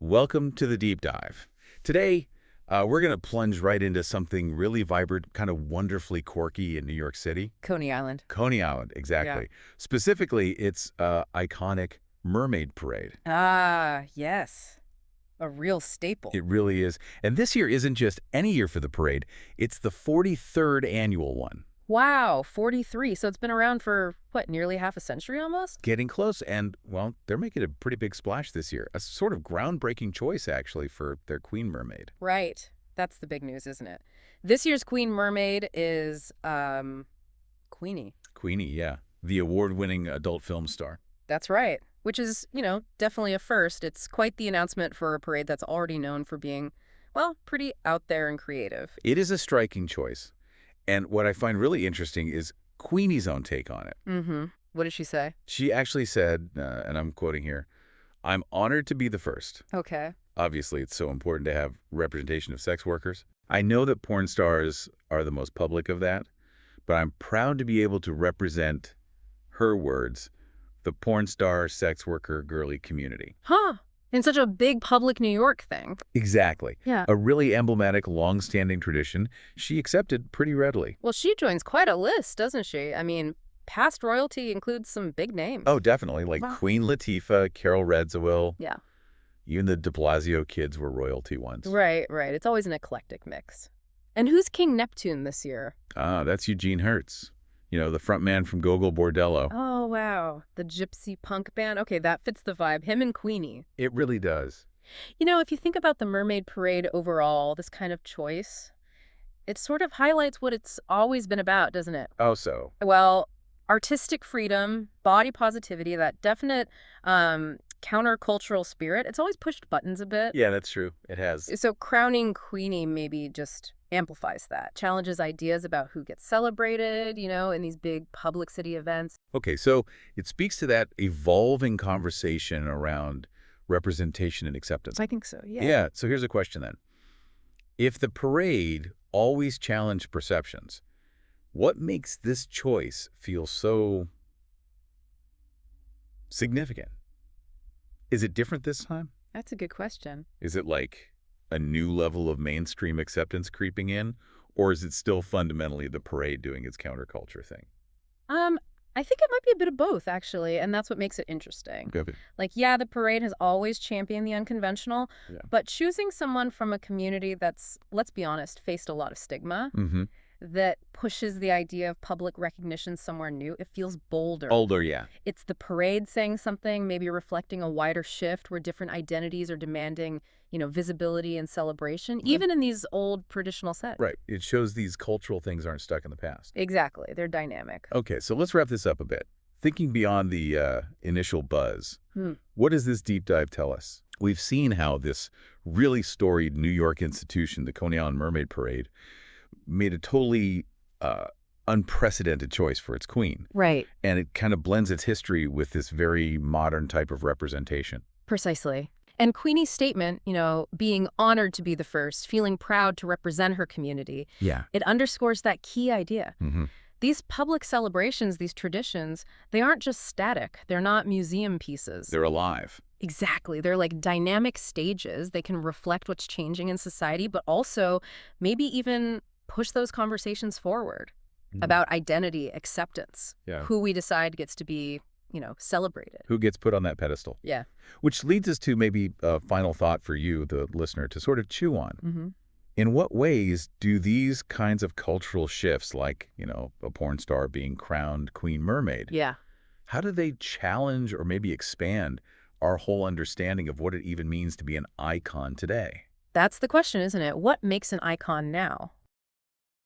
Welcome to the deep dive. Today, we're going to plunge right into something really vibrant, kind of wonderfully quirky in New York City. Coney Island. Coney Island, exactly. Yeah. Specifically, its iconic Mermaid Parade. Ah, yes. A real staple. It really is. And this year isn't just any year for the parade. It's the 43rd annual one. Wow, 43. So it's been around for, what, nearly half a century almost? Getting close, and, well, they're making a pretty big splash this year. A sort of groundbreaking choice, actually, for their Queen Mermaid. Right. That's the big news, isn't it? This year's Queen Mermaid is, Queenie. Queenie, yeah. The award-winning adult film star. That's right. Which is, definitely a first. It's quite the announcement for a parade that's already known for being, well, pretty out there and creative. It is a striking choice. And what I find really interesting is Queenie's own take on it. Mm-hmm. What did she say? She actually said, and I'm quoting here, "I'm honored to be the first." Okay. Obviously, it's so important to have representation of sex workers. I know that porn stars are the most public of that, but I'm proud to be able to represent, her words, the porn star, sex worker, girly community. Huh. In such a big public New York thing. Exactly. Yeah. A really emblematic, long-standing tradition she accepted pretty readily. Well, she joins quite a list, doesn't she? I mean, past royalty includes some big names. Oh, definitely. Like Wow. Queen Latifah, Carol Radziwill. Yeah. Even the de Blasio kids were royalty once. Right, right. It's always an eclectic mix. And who's King Neptune this year? Ah, that's Eugene Hütz. The frontman from Gogol Bordello. Oh, wow. The gypsy punk band. Okay, that fits the vibe. Him and Queenie. It really does. If you think about the Mermaid Parade overall, this kind of choice, it sort of highlights what it's always been about, doesn't it? Oh, so. Well, artistic freedom, body positivity, that definite countercultural spirit. It's always pushed buttons a bit. Yeah, that's true. It has. So crowning Queenie maybe just amplifies that, challenges ideas about who gets celebrated, in these big public city events. Okay, so it speaks to that evolving conversation around representation and acceptance. I think so, yeah. Yeah, so here's a question then. If the parade always challenged perceptions, what makes this choice feel so significant? Is it different this time? That's a good question. Is it like a new level of mainstream acceptance creeping in? Or is it still fundamentally the parade doing its counterculture thing? I think it might be a bit of both, actually, and that's what makes it interesting. Okay. Like, yeah, the parade has always championed the unconventional, Yeah. but choosing someone from a community that's, let's be honest, faced a lot of stigma, Mm-hmm. that pushes the idea of public recognition somewhere new, it feels bolder. Older, yeah. It's the parade saying something, maybe reflecting a wider shift where different identities are demanding, visibility and celebration, even in these old traditional sets. Right. It shows these cultural things aren't stuck in the past. Exactly. They're dynamic. Okay, so let's wrap this up a bit. Thinking beyond the initial buzz, what does this deep dive tell us? We've seen how this really storied New York institution, the Coney Island Mermaid Parade, made a totally unprecedented choice for its queen. Right. And it kind of blends its history with this very modern type of representation. Precisely. And Queenie's statement, being honored to be the first, feeling proud to represent her community, Yeah. it underscores that key idea. Mm-hmm. These public celebrations, these traditions, they aren't just static. They're not museum pieces. They're alive. Exactly. They're like dynamic stages. They can reflect what's changing in society, but also maybe even push those conversations forward about identity, acceptance, Yeah. who we decide gets to be, celebrated. Who gets put on that pedestal? Yeah. Which leads us to maybe a final thought for you, the listener, to sort of chew on. Mm-hmm. In what ways do these kinds of cultural shifts, like, a porn star being crowned Queen Mermaid, Yeah. how do they challenge or maybe expand our whole understanding of what it even means to be an icon today? That's the question, isn't it? What makes an icon now?